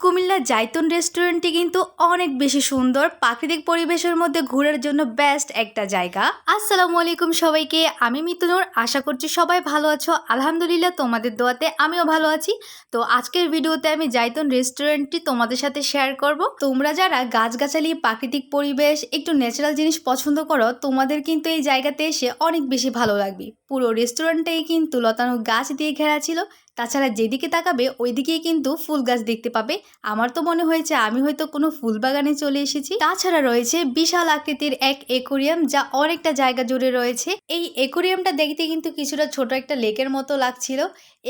কুমিল্লার জাইতুন রেস্টুরেন্টটি কিন্তু অনেক বেশি সুন্দর, প্রাকৃতিক পরিবেশের মধ্যে ঘোরার জন্য বেস্ট একটা জায়গা। আসসালামু আলাইকুম সবাইকে, আমি মিতুনুর। আশা করছি সবাই ভালো আছো। আলহামদুলিল্লাহ তোমাদের দোয়াতে আমিও ভালো আছি। তো আজকের ভিডিওতে আমি জাইতুন রেস্টুরেন্টটি তোমাদের সাথে শেয়ার করব। তোমরা যারা গাছগাছালি, প্রাকৃতিক পরিবেশ, একটু ন্যাচারাল জিনিস পছন্দ করো, তোমাদের কিন্তু এই জায়গাতে এসে অনেক বেশি ভালো লাগবে। পুরো রেস্টুরেন্টেই কিন্তু লতানো গাছ দিয়ে ঘেরা ছিল। তাছাড়া যেদিকে তাকাবে ওইদিকেই কিন্তু ফুল গাছ দেখতে পাবে। আমার তো মনে হয়েছে আমি হয়তো কোনো ফুল বাগানে চলে এসেছি। তাছাড়া রয়েছে বিশাল আকৃতির এক অ্যাকোরিয়াম, যা অনেকটা জায়গা জুড়ে রয়েছে। এই অ্যাকোরিয়ামটা দেখতে কিন্তু কিছুটা ছোট একটা লেকের মতো লাগছিল।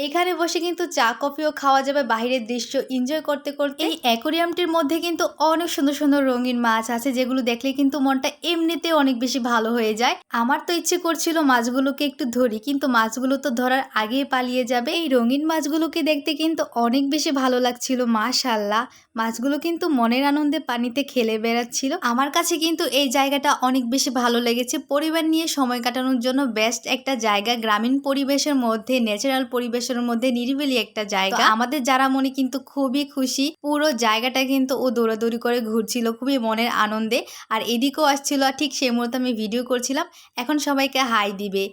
এখানে বসে কিন্তু চা কফিও খাওয়া যাবে বাইরের দৃশ্য এনজয় করতে করতে। এই অ্যাকোরিয়ামটির মধ্যে কিন্তু অনেক সুন্দর সুন্দর রঙিন মাছ আছে, যেগুলো দেখলে কিন্তু মনটা এমনিতে অনেক বেশি ভালো হয়ে যায়। আমার তো ইচ্ছে করছিল মাছগুলোকে একটু ধরি, কিন্তু মাছগুলো তো ধরার আগেই পালিয়ে যাবে। এই রঙিন মাছগুলোকে দেখতে কিন্তু অনেক বেশি ভালো লাগছিল। মাশাআল্লাহ, মাছগুলো কিন্তু মনের আনন্দে পানিতে খেলে বেড়াচ্ছিল। আমার কাছে কিন্তু এই জায়গাটা অনেক বেশি ভালো লেগেছে। পরিবার নিয়ে সময় কাটানোর জন্য বেস্ট একটা জায়গা। গ্রামীণ পরিবেশের মধ্যে, ন্যাচারাল পরিবেশের মধ্যে নিরিবিলি একটা জায়গা। আমাদের যারা মনে কিন্তু খুবই খুশি। পুরো জায়গাটা কিন্তু ও দৌড়াদৌড়ি করে ঘুরছিল খুবই মনের আনন্দে। আর এদিকেও আসছিল, আর ঠিক সেই মুহূর্তে আমি ভিডিও করছিলাম। এখন সবাইকে হাই দিবে।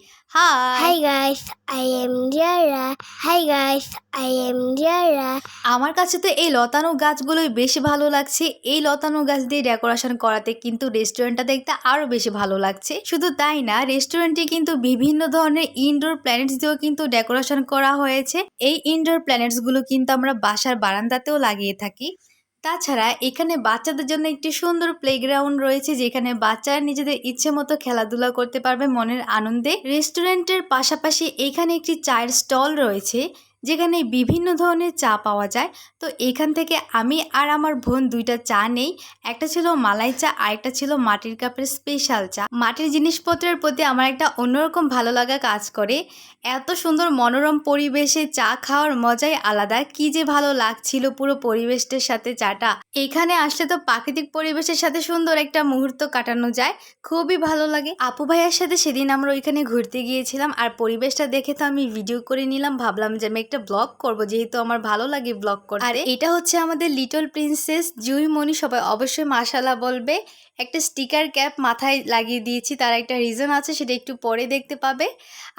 Hi guys, I am Diara. Hi guys, I am Diara. আমার কাছে তো এই লতানো গাছগুলোই বেশি ভালো লাগছে। এই লতানো গাছ দিয়ে ডেকোরেশন করাতে কিন্তু রেস্টুরেন্টটা দেখতে আরো বেশি ভালো লাগছে। শুধু তাই না, রেস্টুরেন্টে কিন্তু বিভিন্ন ধরনের ইনডোর প্ল্যানেটস দিয়েও কিন্তু ডেকোরেশন করা হয়েছে। এই ইনডোর প্ল্যানেটস গুলো কিন্তু আমরা বাসার বারান্দাতেও লাগিয়ে থাকি। তাছাড়া এখানে বাচ্চাদের জন্য একটি সুন্দর প্লেগ্রাউন্ড রয়েছে, যেখানে বাচ্চারা নিজেদের ইচ্ছে মতো খেলাধুলা করতে পারবে মনের আনন্দে। রেস্টুরেন্টের পাশাপাশি এখানে একটি চায়ের স্টল রয়েছে, যেখানে বিভিন্ন ধরনের চা পাওয়া যায়। তো এখান থেকে আমি আর আমার বোন দুইটা চা নেই। একটা ছিল মালাই চা, আর একটা ছিল মাটির কাপের স্পেশাল চা। মাটির জিনিসপত্রের প্রতি আমার একটা অন্যরকম ভালো লাগা কাজ করে। এত সুন্দর মনোরম পরিবেশে চা খাওয়ার মজাই আলাদা। কি যে ভালো লাগছিল পুরো পরিবেশটার সাথে চাটা। এখানে আসলে তো প্রাকৃতিক পরিবেশের সাথে সুন্দর একটা মুহূর্ত কাটানো যায়, খুবই ভালো লাগে। আপু ভাইয়ের সাথে সেদিন আমরা ওইখানে ঘুরতে গিয়েছিলাম, আর পরিবেশটা দেখে তো আমি ভিডিও করে নিলাম। ভাবলাম যে আমি একটা ব্লগ করব, যেহেতু আমার ভালো লাগে ব্লগ করতে। আর এটা হচ্ছে আমাদের লিটল প্রিন্সেস জুইমনি, সবাই অবশ্যই মাশাআল্লাহ বলবে। একটা স্টিকার ক্যাপ মাথায় লাগিয়ে দিয়েছি, তার একটা রিজন আছে, সেটা একটু পরে দেখতে পাবে।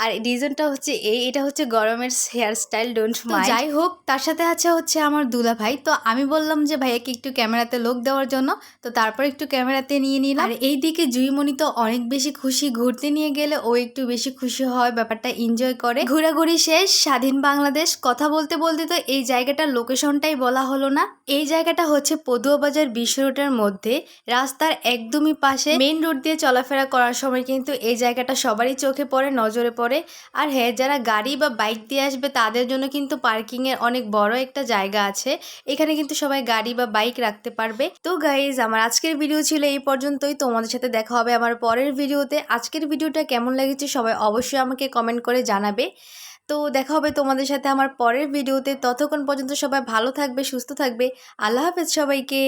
আর রিজনটা হচ্ছে এটা হচ্ছে গরমের হেয়ার স্টাইল, ডোন্ট মাইন্ড। যাই হোক, তার সাথে হচ্ছে আমার দুলা ভাই। তো আমি বললাম যে ভাইয়াকে একটু ক্যামেরাতে লোক দেওয়ার জন্য, তো তারপর একটু ক্যামেরাতে নিয়ে নিলাম। আর এইদিকে জুইমনি তো অনেক বেশি খুশি, ঘুরতে নিয়ে গেলে ও একটু বেশি খুশি হয়, ব্যাপারটা এনজয় করে। ঘোরাঘুরি শেষ, স্বাধীন বাংলাদেশ। কথা বলতে বলতে তো এই জায়গাটার লোকেশনটাই বলা হলো না। এই জায়গাটা হচ্ছে পদুয়া বাজার বিশ্ব রোডের মধ্যে, রাস্তার একদমই পাশে। মেইন রোড দিয়ে চলাফেরা করার সময় কিন্তু এই জায়গাটা সবারই চোখে পড়ে, নজরে পড়ে। আর হ্যাঁ, যারা গাড়ি বা বাইক দিয়ে আসবে তাদের জন্য কিন্তু পার্কিং এর অনেক বড় একটা জায়গা আছে। এখানে কিন্তু সবাই গাড়ি বা বাইক রাখতে পারবে। তো গাইজ, আমার আজকের ভিডিও ছিল এই পর্যন্তই। তোমাদের সাথে দেখা হবে আমার পরের ভিডিওতে। আজকের ভিডিওটা কেমন লেগেছে সবাই অবশ্যই আমাকে কমেন্ট করে জানাবে। তো দেখা হবে তোমাদের সাথে আমার পরের ভিডিওতে। ততক্ষণ পর্যন্ত সবাই ভালো থাকবে, সুস্থ থাকবে। আল্লাহ হাফেজ সবাইকে।